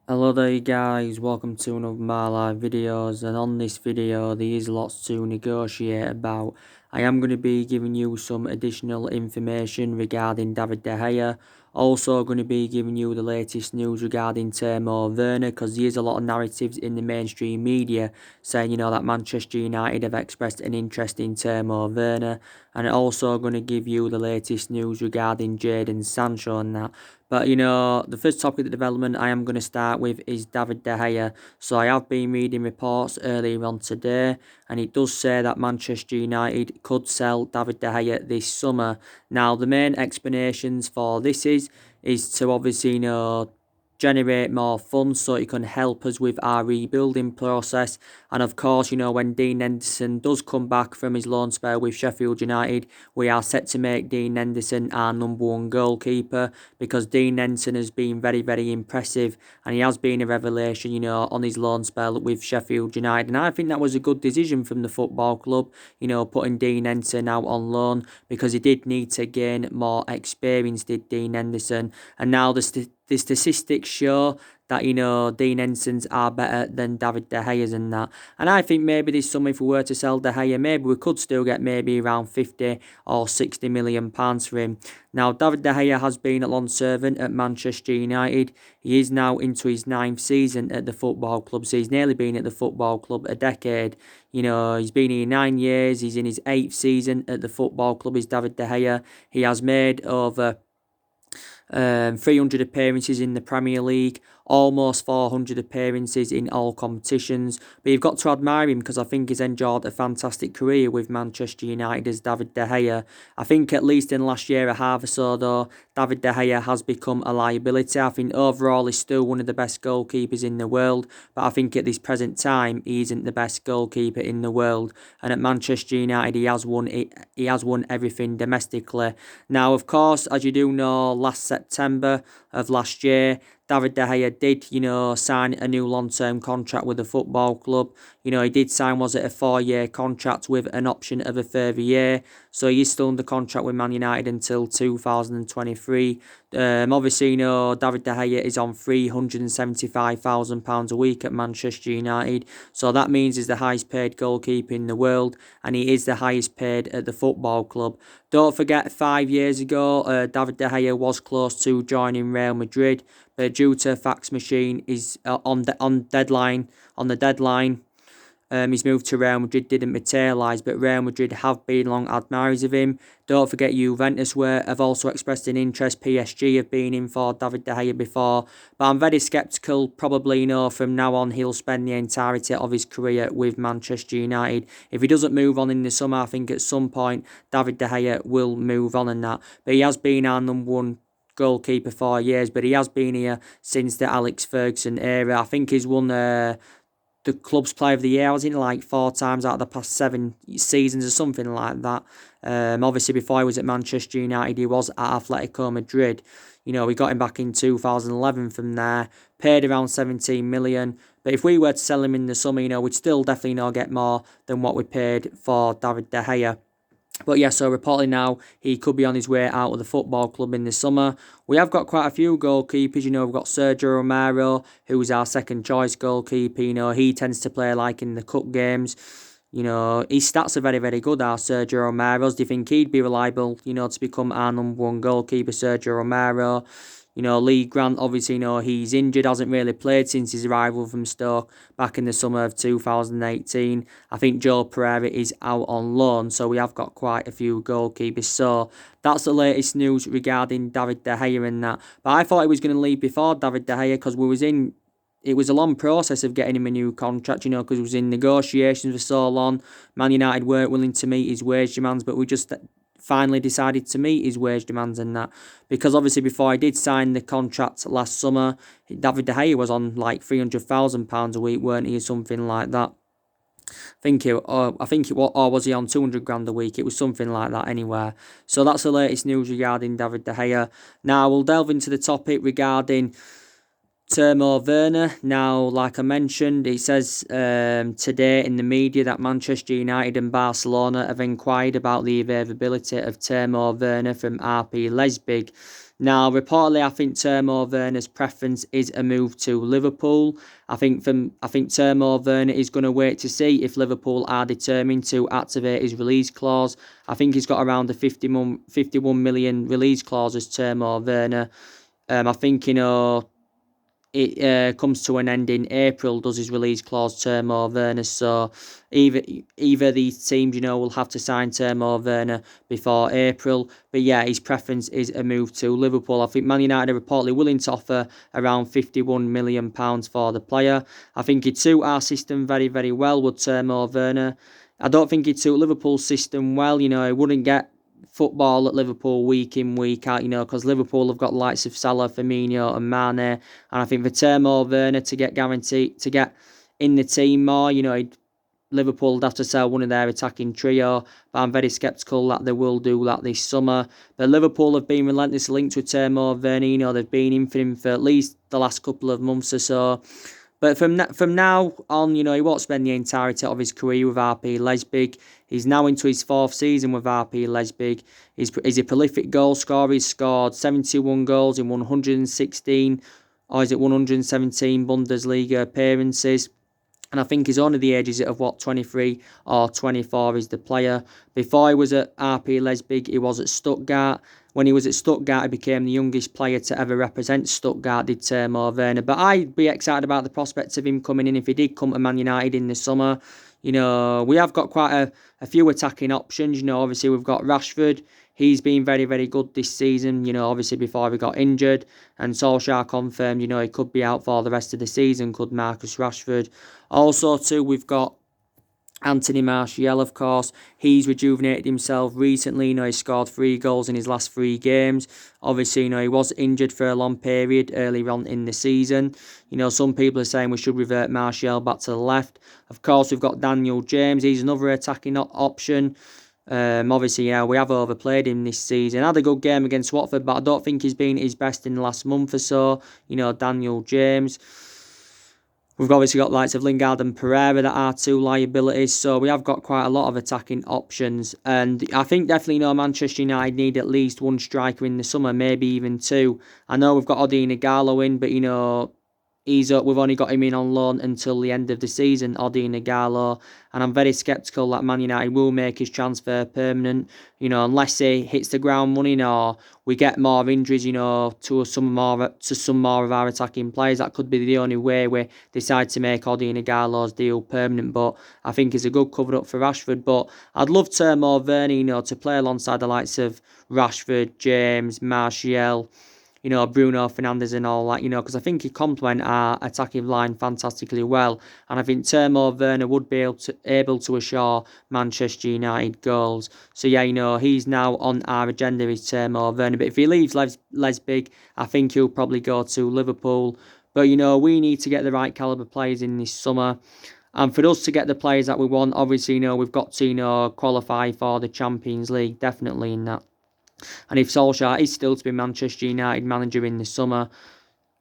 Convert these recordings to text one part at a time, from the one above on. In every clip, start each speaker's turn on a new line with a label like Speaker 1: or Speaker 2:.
Speaker 1: Hello there guys, welcome to another of my live videos, and on this video there is lots to negotiate about. I am going to be giving you some additional information regarding David De Gea, also going to be giving you the latest news regarding Timo Werner, because there is a lot of narratives in the mainstream media saying, that Manchester United have expressed an interest in Timo Werner, and also going to give you the latest news regarding Jadon Sancho and that. But, the first topic of development I am going to start with is David De Gea. So I have been reading reports earlier on today, and it does say that Manchester United could sell David De Gea this summer. Now, the main explanations for this is to obviously, generate more funds so it can help us with our rebuilding process. And of course, when Dean Henderson does come back from his loan spell with Sheffield United, we are set to make Dean Henderson our number one goalkeeper, because Dean Henderson has been very, very impressive, and he has been a revelation, on his loan spell with Sheffield United. And I think that was a good decision from the football club, putting Dean Henderson out on loan, because he did need to gain more experience, did Dean Henderson. And now the statistics show that, Dean Henderson's are better than David De Gea's and that. And I think maybe this summer, if we were to sell De Gea, maybe we could still get maybe around 50 or 60 million pounds for him. Now, David De Gea has been a loan servant at Manchester United. He is now into his 9th season at the football club, so he's nearly been at the football club a decade. He's been here 9 years. He's in his 8th season at the football club, is David De Gea. He has made over 300 appearances in the Premier League, almost 400 appearances in all competitions. But you've got to admire him, because I think he's enjoyed a fantastic career with Manchester United as David De Gea. I think at least in last year, a half or so though, David De Gea has become a liability. I think overall he's still one of the best goalkeepers in the world, but I think at this present time he isn't the best goalkeeper in the world. And at Manchester United he has won it. He has won everything domestically. Now, of course, as you do know, last September of last year, David De Gea did, sign a new long-term contract with the football club. He did sign, was it a 4-year contract with an option of a further year. So he's still under contract with Man United until 2023. Obviously, David De Gea is on £375,000 a week at Manchester United. So that means he's the highest paid goalkeeper in the world, and he is the highest paid at the football club. Don't forget, 5 years ago, David De Gea was close to joining Real Madrid, but due to a fax machine, is on the deadline. His move to Real Madrid didn't materialise, but Real Madrid have been long admirers of him. Don't forget, Juventus have also expressed an interest. PSG have been in for David De Gea before, but I'm very sceptical. Probably, from now on he'll spend the entirety of his career with Manchester United. If he doesn't move on in the summer, I think at some point David De Gea will move on and that. But he has been our number one goalkeeper for years, but he has been here since the Alex Ferguson era. I think he's won the club's player of the year. I was in like 4 times out of the past 7 seasons or something like that. Obviously, before he was at Manchester United, he was at Atletico Madrid. We got him back in 2011 from there, paid around 17 million. But if we were to sell him in the summer, we'd still definitely get more than what we paid for David De Gea. But yeah, so reportedly now he could be on his way out of the football club in the summer. We have got quite a few goalkeepers. We've got Sergio Romero, who's our second choice goalkeeper. He tends to play like in the cup games. His stats are very, very good, our Sergio Romero's. Do you think he'd be reliable, to become our number one goalkeeper, Sergio Romero? Lee Grant, obviously, he's injured, hasn't really played since his arrival from Stoke back in the summer of 2018. I think Joe Pereira is out on loan, so we have got quite a few goalkeepers. So that's the latest news regarding David De Gea and that. But I thought he was going to leave before David De Gea, because it was a long process of getting him a new contract, because he was in negotiations for so long. Man United weren't willing to meet his wage demands, but we just finally decided to meet his wage demands and that, because obviously before I did sign the contract last summer, David De Gea was on like £300,000 a week, weren't he, or something like that. I think it was, or was he on 200 grand a week? It was something like that anyway. So that's the latest news regarding David De Gea. Now we'll delve into the topic regarding Timo Werner. Now, like I mentioned, it says today in the media that Manchester United and Barcelona have inquired about the availability of Timo Werner from RB Leipzig. Now, reportedly, I think Timo Werner's preference is a move to Liverpool. I think Timo Werner is going to wait to see if Liverpool are determined to activate his release clause. I think he's got around the 51 million release clause as Timo Werner. I think, it comes to an end in April, does his release clause, Timo Werner. So either these teams, will have to sign Timo Werner before April. But yeah, his preference is a move to Liverpool. I think Man United are reportedly willing to offer around £51 million for the player. I think he'd suit our system very, very well, would Timo Werner. I don't think he'd suit Liverpool's system well. He wouldn't get football at Liverpool week in, week out, because Liverpool have got the likes of Salah, Firmino and Mane. And I think for Timo Werner to get in the team more, Liverpool would have to sell one of their attacking trio, but I'm very sceptical that they will do that this summer. But Liverpool have been relentlessly linked with Timo Werner. They've been in for him for at least the last couple of months or so. But from now on, he won't spend the entirety of his career with RB Leipzig. He's now into his fourth season with RB Leipzig. He's a prolific goal scorer. He's scored 71 goals in 116, or is it 117 Bundesliga appearances. And I think he's only the ages of 23 or 24 is the player. Before he was at RB Leipzig, he was at Stuttgart. When he was at Stuttgart, he became the youngest player to ever represent Stuttgart, did Timo Werner. But I'd be excited about the prospects of him coming in if he did come to Man United in the summer. We have got quite a few attacking options. Obviously we've got Rashford. He's been very, very good this season, obviously before he got injured. And Solskjaer confirmed, he could be out for the rest of the season, could Marcus Rashford. Also, too, we've got Anthony Martial, of course. He's rejuvenated himself recently. He scored 3 goals in his last 3 games. Obviously, he was injured for a long period earlier on in the season. Some people are saying we should revert Martial back to the left. Of course, we've got Daniel James. He's another attacking option. Obviously, we have overplayed him this season. Had a good game against Watford, but I don't think he's been his best in the last month or so. Daniel James. We've obviously got the likes of Lingard and Pereira that are 2 liabilities, so we have got quite a lot of attacking options. And I think definitely Manchester United need at least 1 striker in the summer, maybe even 2. I know we've got Odion Ighalo in, but we've only got him in on loan until the end of the season, Odion Ighalo, and I'm very sceptical that Man United will make his transfer permanent, unless he hits the ground running or we get more injuries, to some more of our attacking players. That could be the only way we decide to make Odion Ighalo's deal permanent, but I think it's a good cover up for Rashford. But I'd love Timo Werner, to play alongside the likes of Rashford, James, Martial, Bruno Fernandes and all that, because I think he complement our attacking line fantastically well. And I think Timo Werner would be able to assure Manchester United goals. So yeah, he's now on our agenda, is Timo Werner. But if he leaves Leipzig, I think he'll probably go to Liverpool. But we need to get the right calibre players in this summer. And for us to get the players that we want, obviously, we've got to, qualify for the Champions League, definitely in that. And if Solskjaer is still to be Manchester United manager in the summer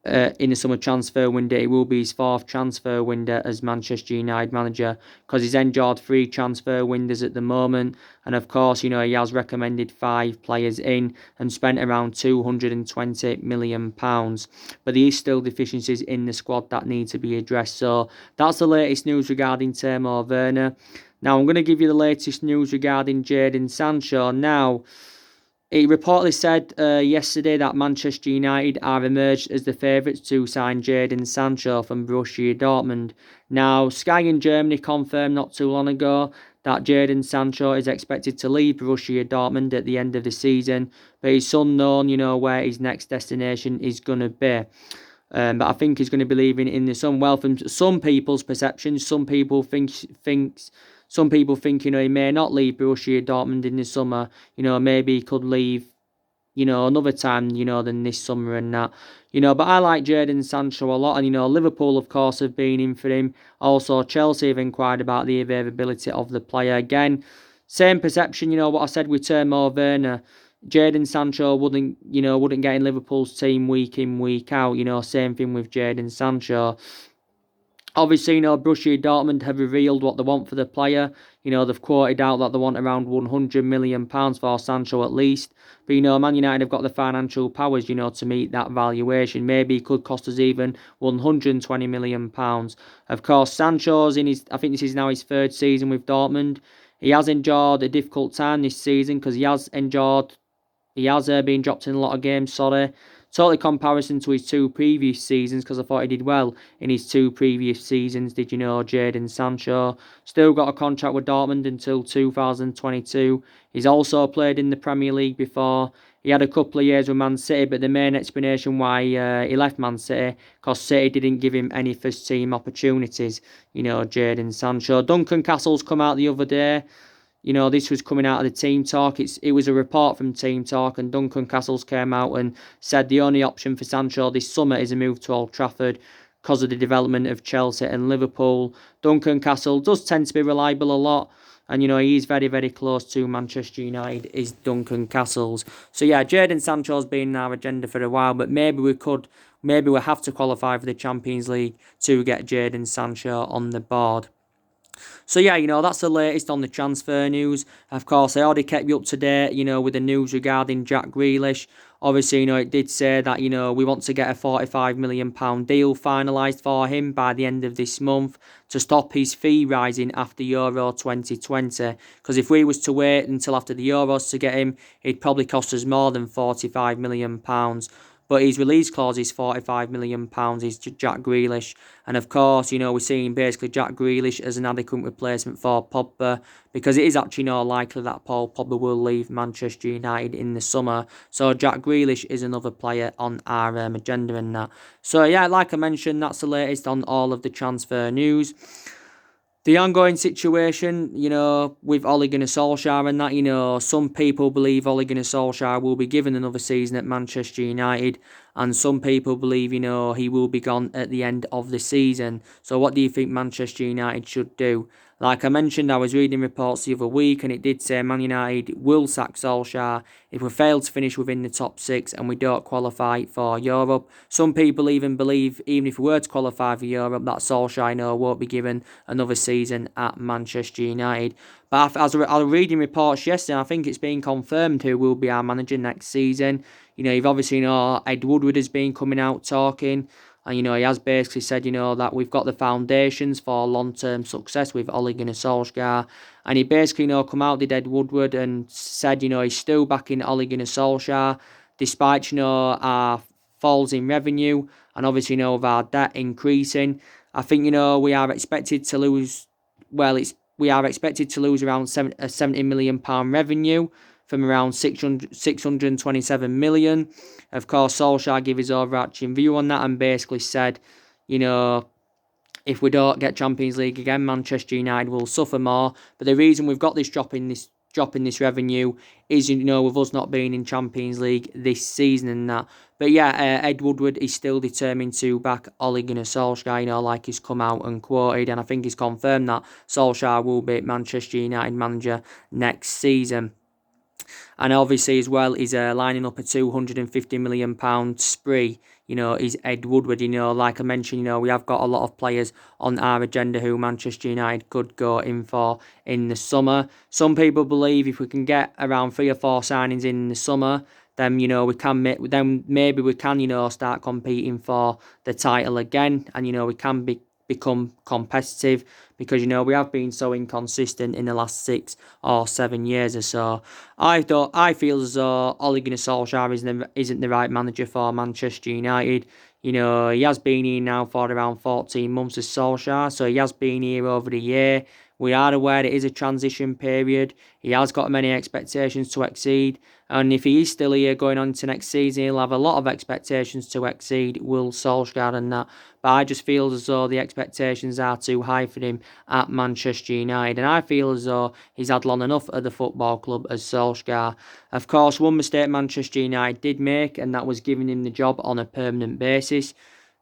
Speaker 1: transfer window, it will be his 4th transfer window as Manchester United manager, because he's enjoyed 3 transfer windows at the moment. And of course, he has recommended 5 players in and spent around £220 million. But there is still deficiencies in the squad that need to be addressed. So that's the latest news regarding Timo Werner. Now I'm going to give you the latest news regarding Jadon Sancho. Now, it reportedly said yesterday that Manchester United are emerged as the favourites to sign Jadon Sancho from Borussia Dortmund. Now, Sky in Germany confirmed not too long ago that Jadon Sancho is expected to leave Borussia Dortmund at the end of the season, but it's unknown, where his next destination is going to be. But I think he's going to be leaving in the summer. Well, from some people's perceptions, some people think he may not leave Borussia Dortmund in the summer. Maybe he could leave, another time, than this summer and that. But I like Jadon Sancho a lot. And, Liverpool, of course, have been in for him. Also, Chelsea have inquired about the availability of the player. Again, same perception, what I said with Timo Werner. Jadon Sancho wouldn't get in Liverpool's team week in, week out. Same thing with Jadon Sancho. Obviously, Borussia Dortmund have revealed what they want for the player. They've quoted out that they want around £100 million for Sancho at least. But, Man United have got the financial powers, to meet that valuation. Maybe it could cost us even £120 million. Of course, Sancho's I think this is now his third season with Dortmund. He has endured a difficult time this season because he has been dropped in a lot of games, sorry. Totally comparison to his two previous seasons, because I thought he did well in his two previous seasons. Did you know Jadon Sancho? Still got a contract with Dortmund until 2022. He's also played in the Premier League before. He had a couple of years with Man City, but the main explanation why he left Man City, because City didn't give him any first team opportunities. Jadon Sancho. Duncan Castle's come out the other day. This was coming out of the Team Talk. It was a report from Team Talk, and Duncan Castles came out and said the only option for Sancho this summer is a move to Old Trafford because of the development of Chelsea and Liverpool. Duncan Castle does tend to be reliable a lot, and he is very, very close to Manchester United, is Duncan Castles. So yeah, Jadon Sancho's been in our agenda for a while, but maybe we have to qualify for the Champions League to get Jadon Sancho on the board. So yeah, that's the latest on the transfer news. Of course, I already kept you up to date, with the news regarding Jack Grealish. Obviously, it did say that, we want to get a £45 million deal finalised for him by the end of this month to stop his fee rising after Euro 2020. Because if we was to wait until after the Euros to get him, it'd probably cost us more than £45 million. But his release clause is £45 million, is Jack Grealish. And of course, we're seeing basically Jack Grealish as an adequate replacement for Pogba, because it is actually not likely that Paul Pogba will leave Manchester United in the summer. So Jack Grealish is another player on our agenda in that. So yeah, like I mentioned, that's the latest on all of the transfer news. The ongoing situation, with Ole Gunnar Solskjaer and that, some people believe Ole Gunnar Solskjaer will be given another season at Manchester United, and some people believe, he will be gone at the end of the season. So what do you think Manchester United should do? Like I mentioned, I was reading reports the other week, and it did say Man United will sack Solskjaer if we fail to finish within the top six and we don't qualify for Europe. Some people even believe, even if we were to qualify for Europe, that Solskjaer won't be given another season at Manchester United. But as I was reading reports yesterday, I think it's been confirmed who will be our manager next season. You've obviously Ed Woodward has been coming out talking. And, he has basically said, that we've got the foundations for long-term success with Ole Gunnar Solskjaer. And he basically, come out, did Ed Woodward, and said, he's still backing Ole Gunnar Solskjaer, despite, our falls in revenue and obviously, with our debt increasing. I think, we are expected to lose, we are expected to lose around £70 million revenue from around 627 million. Of course, Solskjaer gave his overarching view on that and basically said, if we don't get Champions League again, Manchester United will suffer more. But the reason we've got this drop in this revenue is, with us not being in Champions League this season and that. But yeah, Ed Woodward is still determined to back Ole Gunnar Solskjaer, like he's come out and quoted, and I think he's confirmed that Solskjaer will be Manchester United manager next season. And obviously as well, he's lining up a £250 million spree, is Ed Woodward. Like I mentioned, we have got a lot of players on our agenda who Manchester United could go in for in the summer. Some people believe if we can get around 3 or 4 signings in the summer, then maybe we can start competing for the title again, and we can become competitive, because we have been so inconsistent in the last 6 or 7 years or so. I feel as though Ole Gunnar Solskjaer isn't the right manager for Manchester United. He has been here now for around 14 months as Solskjaer, so he has been here over the year. We are aware it is a transition period. He has got many expectations to exceed. And if he is still here going on to next season, he'll have a lot of expectations to exceed, will Solskjaer and that. But I just feel as though the expectations are too high for him at Manchester United. And I feel as though he's had long enough at the football club as Solskjaer. Of course, one mistake Manchester United did make, and that was giving him the job on a permanent basis.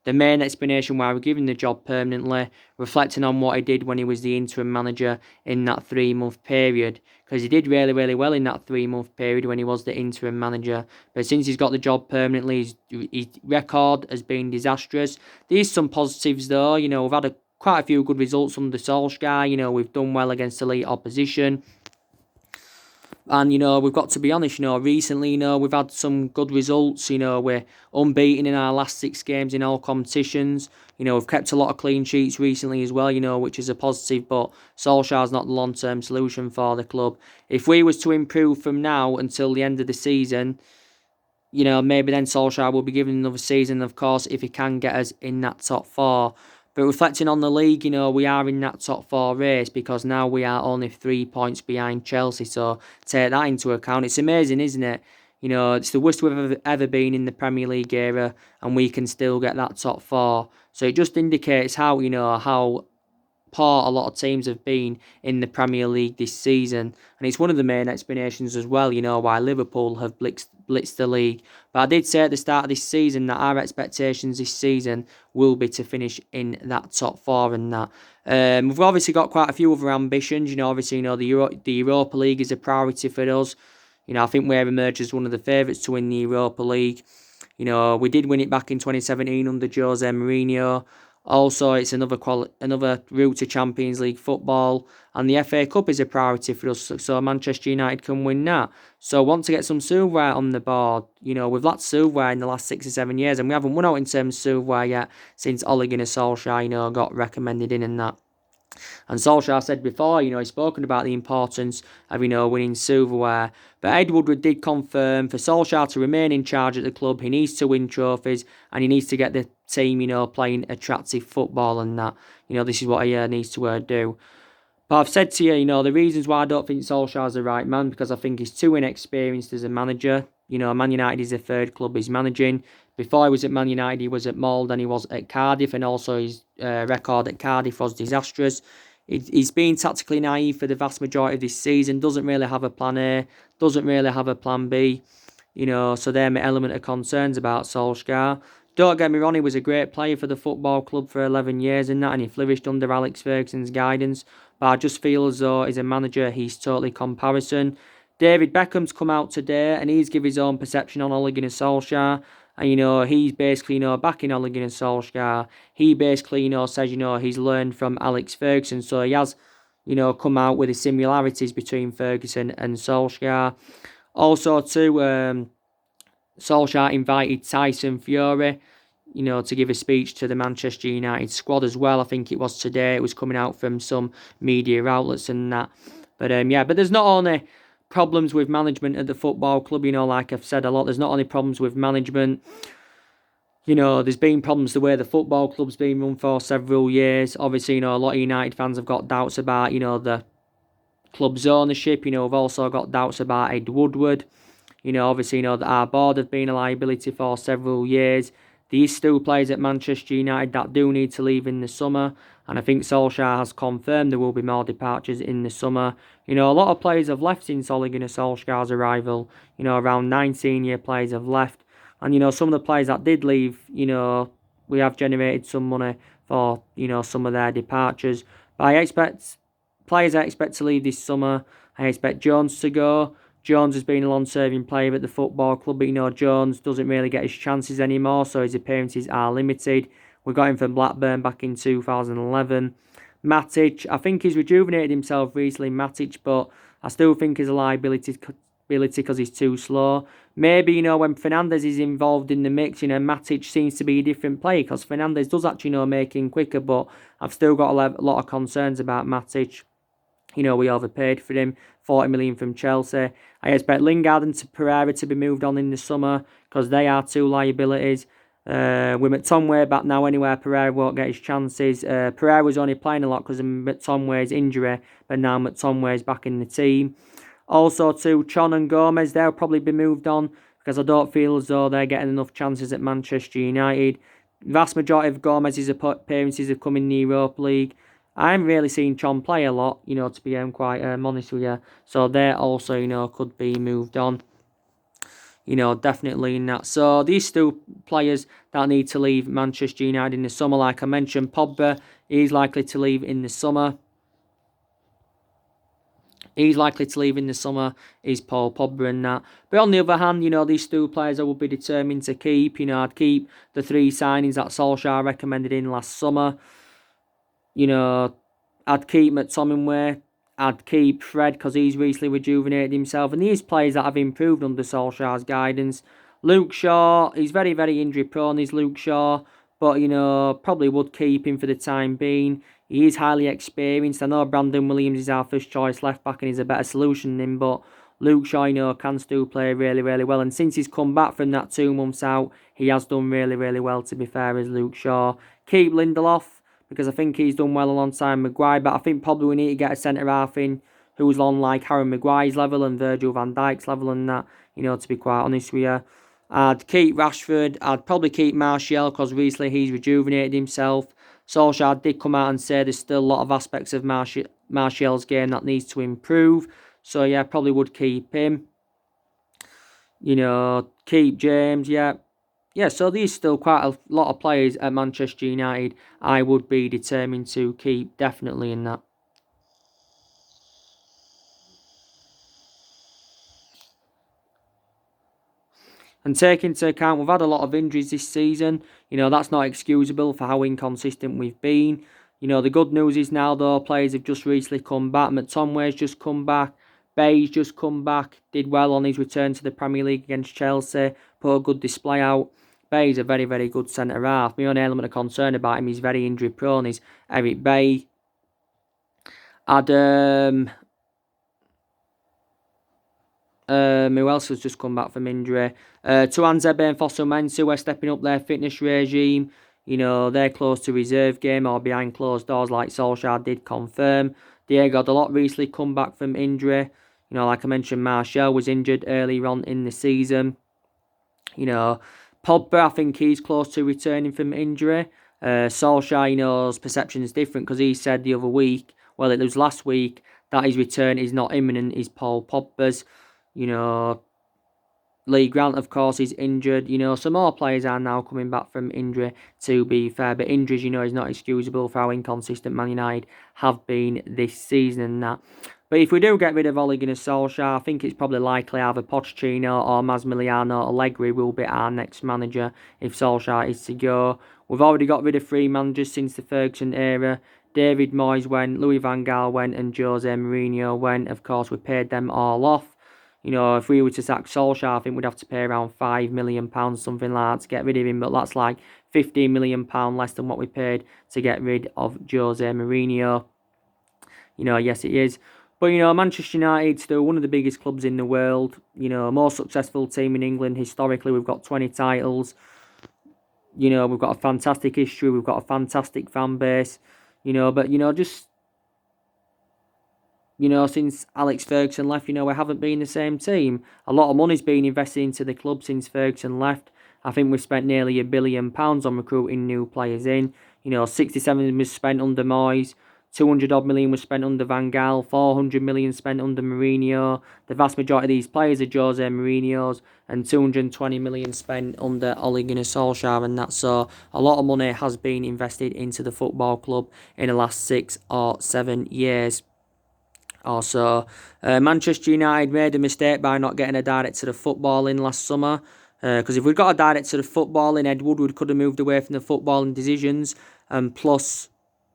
Speaker 1: The main explanation why we're giving the job permanently, reflecting on what he did when he was the interim manager in that 3-month period, because he did really, really well in that 3-month period when he was the interim manager. But since he's got the job permanently, his record has been disastrous. There is some positives though. We've had quite a few good results under Solskjaer. You know, we've done well against elite opposition. And, you know, we've got to be honest, you know, recently, you know, we've had some good results. You know, we're unbeaten in our last 6 games in all competitions. You know, we've kept a lot of clean sheets recently as well, you know, which is a positive. But Solskjaer's not the long-term solution for the club. If we was to improve from now until the end of the season, you know, maybe then Solskjaer will be given another season, of course, if he can get us in that top 4. But reflecting on the league, you know, we are in that top 4 race because now we are only 3 points behind Chelsea. So take that into account. It's amazing, isn't it? You know, it's the worst we've ever been in the Premier League era, and we can still get that top 4. So it just indicates how, you know, how poor a lot of teams have been in the Premier League this season. And it's one of the main explanations as well, you know, why Liverpool have blitzed the league. But I did say at the start of this season that our expectations this season will be to finish in that top 4 and that. We've obviously got quite a few other ambitions. You know, obviously, you know, the Europa League is a priority for us. You know, I think we're emerged as one of the favourites to win the Europa League. You know, we did win it back in 2017 under Jose Mourinho. Also, it's another route to Champions League football, and the FA Cup is a priority for us, so Manchester United can win that. So, want to get some silverware on the board. You know, we've lacked silverware in the last 6 or 7 years, and we haven't won out in terms of silverware yet since Ole Gunnar Solskjaer, you know, got recommended in and that. And Solskjaer said before, you know, he's spoken about the importance of, you know, winning silverware. But Ed Woodward did confirm for Solskjaer to remain in charge at the club, he needs to win trophies and he needs to get the team, you know, playing attractive football and that. You know, this is what he needs to do. But I've said to you, you know, the reasons why I don't think Solskjaer's the right man, because I think he's too inexperienced as a manager. You know, Man United is the 3rd club he's managing. Before he was at Man United, he was at Mould and he was at Cardiff, and also his record at Cardiff was disastrous. He's been tactically naive for the vast majority of this season, doesn't really have a plan A, doesn't really have a plan B. You know, so they're my element of concerns about Solskjaer. Don't get me wrong, he was a great player for the football club for 11 years and that, and he flourished under Alex Ferguson's guidance. But I just feel as though as a manager, he's totally comparison. David Beckham's come out today and he's given his own perception on Ole Gunnar Solskjaer. And, you know, he's basically, you know, backing Ole Gunnar Solskjaer. He basically, you know, says, you know, he's learned from Alex Ferguson. So he has, you know, come out with the similarities between Ferguson and Solskjaer. Also, too, Solskjaer invited Tyson Fury, you know, to give a speech to the Manchester United squad as well. I think it was today. It was coming out from some media outlets and that. But, yeah, but there's not only problems with management at the football club, you know, like I've said a lot. There's not only problems with management. You know, there's been problems the way the football club's been run for several years. Obviously, you know, a lot of United fans have got doubts about, you know, the club's ownership. You know, we've also got doubts about Ed Woodward. You know, obviously, you know, that our board have been a liability for several years. These still players at Manchester United that do need to leave in the summer. And I think Solskjaer has confirmed there will be more departures in the summer. You know, a lot of players have left since Ole Gunnar Solskjaer's arrival. You know, around 19-year players have left. And, you know, some of the players that did leave, you know, we have generated some money for, you know, some of their departures. But I expect to leave this summer. I expect Jones to go. Jones has been a long-serving player at the football club, but, you know, Jones doesn't really get his chances anymore, so his appearances are limited. We got him from Blackburn back in 2011. Matic, I think he's rejuvenated himself recently, Matic, but I still think he's a liability because he's too slow. Maybe, you know, when Fernandes is involved in the mix, you know, Matic seems to be a different player because Fernandes does actually, you know, make him quicker, but I've still got a lot of concerns about Matic. You know, we overpaid for him, 40 million from Chelsea. I expect Lingard and Pereira to be moved on in the summer because they are 2 liabilities. With McTominay back now anywhere, Pereira won't get his chances. Pereira was only playing a lot because of McTominay's injury, but now McTominay's back in the team. Also, too, Chon and Gomez, they'll probably be moved on because I don't feel as though they're getting enough chances at Manchester United. The vast majority of Gomez's appearances have come in the Europa League. I haven't really seen Chon play a lot, you know, to be quite honest with you. So they also, you know, could be moved on. You know, definitely in that. So these two players that need to leave Manchester United in the summer, like I mentioned, Pogba, he's likely to leave in the summer. He's likely to leave in the summer, is Paul Pogba and that. But on the other hand, you know, these 2 players I will be determined to keep. You know, I'd keep the 3 signings that Solskjaer recommended in last summer. You know, I'd keep McTominay. I'd keep Fred because he's recently rejuvenated himself. And these players that have improved under Solskjaer's guidance. Luke Shaw, he's very, very injury prone, is Luke Shaw. But, probably would keep him for the time being. He is highly experienced. I know Brandon Williams is our first choice left back and he's a better solution than him. But Luke Shaw, can still play really, really well. And since he's come back from that 2 months out, he has done really, really well, to be fair, as Luke Shaw. Keep Lindelof, because I think he's done well alongside Maguire, but I think probably we need to get a centre-half in who's on like Harry Maguire's level and Virgil van Dijk's level and that, to be quite honest with you. I'd keep Rashford. I'd probably keep Martial because recently he's rejuvenated himself. Solskjaer did come out and say there's still a lot of aspects of Martial's game that needs to improve. So, yeah, probably would keep him. Keep James, yeah. Yeah, so there's still quite a lot of players at Manchester United I would be determined to keep, definitely in that. And take into account, we've had a lot of injuries this season. That's not excusable for how inconsistent we've been. The good news is now, though, players have just recently come back. McTominay's just come back. Bay's just come back. Did well on his return to the Premier League against Chelsea. Put a good display out. Bay's a very, very good centre-half. My only element of concern about him, he's very injury-prone, is Eric Bay. Adam... who else has just come back from injury? Tuanzebe and Fosu are stepping up their fitness regime. They're close to reserve game or behind closed doors, like Solskjaer did confirm. Diego Dalot recently come back from injury. Like I mentioned, Martial was injured earlier on in the season. Pogba, I think he's close to returning from injury. Solskjaer, perception is different because he said the other week, well, it was last week, that his return is not imminent, is Paul Pogba's. Lee Grant, of course, is injured. Some more players are now coming back from injury, to be fair. But injuries, is not excusable for how inconsistent Man United have been this season and that. But if we do get rid of Ole Gunnar Solskjaer, I think it's probably likely either Pochettino or Massimiliano Allegri will be our next manager if Solskjaer is to go. We've already got rid of 3 managers since the Ferguson era. David Moyes went, Louis van Gaal went, and Jose Mourinho went. Of course, we paid them all off. If we were to sack Solskjaer, I think we'd have to pay around £5 million, something like that, to get rid of him. But that's like £15 million less than what we paid to get rid of Jose Mourinho. Yes, it is. But, Manchester United, still one of the biggest clubs in the world. Most successful team in England. Historically, we've got 20 titles. We've got a fantastic history. We've got a fantastic fan base. But, just... since Alex Ferguson left, we haven't been the same team. A lot of money's been invested into the club since Ferguson left. I think we've spent nearly £1 billion on recruiting new players in. 67 was spent under Moyes, 200 odd million was spent under Van Gaal, 400 million spent under Mourinho. The vast majority of these players are Jose Mourinho's, and 220 million spent under Ole Gunnar Solskjaer, and that's so a lot of money has been invested into the football club in the last 6 or 7 years. Also, Manchester United made a mistake by not getting a director of football in last summer. Because if we'd got a director of football in, Ed Woodward could have moved away from the footballing decisions. And plus,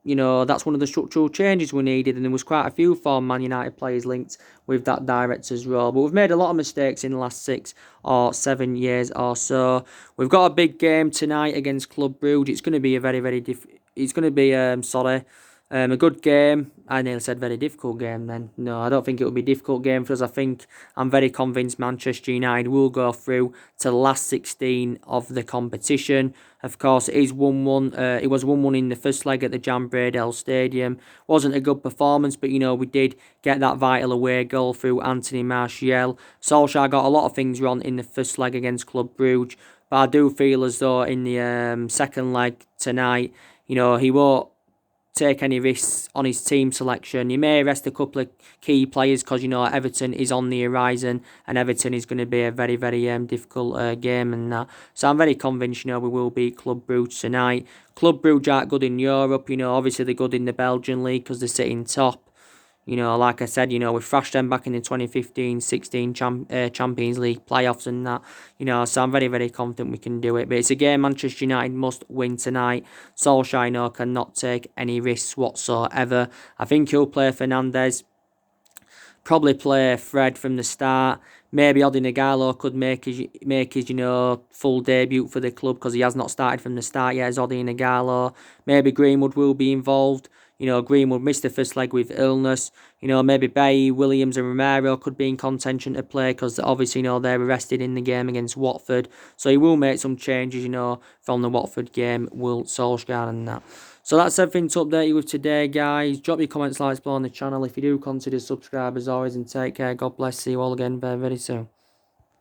Speaker 1: that's one of the structural changes we needed. And there was quite a few former Man United players linked with that director's role. But we've made a lot of mistakes in the last 6 or 7 years or so. We've got a big game tonight against Club Brugge. It's going to be a very, very it's going to be, a good game. I nearly said very difficult game then. No, I don't think it will be a difficult game for us. I'm very convinced Manchester United will go through to the last 16 of the competition. Of course, it is 1-1. It was 1-1 in the first leg at the Jan Bradell Stadium. Wasn't a good performance, but we did get that vital away goal through Anthony Martial. Solskjaer got a lot of things wrong in the first leg against Club Brugge, but I do feel as though in the second leg tonight, he won't take any risks on his team selection. He may rest a couple of key players because, Everton is on the horizon and Everton is going to be a very, very difficult game and that. So I'm very convinced, we will beat Club Brugge tonight. Club Brugge aren't good in Europe, obviously they're good in the Belgian league because they're sitting top. You know, like I said, you know, we thrashed them back in the 2015-16 Champions League playoffs and that. You know, so I'm very, very confident we can do it. But it's a game Manchester United must win tonight. Solskjaer, you know, cannot take any risks whatsoever. I think he'll play Fernandes. Probably play Fred from the start. Maybe Odi Nagalo could make his full debut for the club because he has not started from the start yet as Odi Nagalo. Maybe Greenwood will be involved. You know, Greenwood missed the first leg with illness. You know, maybe Bailly, Williams and Romero could be in contention to play because obviously, you know, they're arrested in the game against Watford. So he will make some changes, you know, from the Watford game, Will Solskjaer and that. So that's everything to update you with today, guys. Drop your comments, likes below on the channel if you do consider subscribe as always, and take care. God bless. See you all again very, very soon.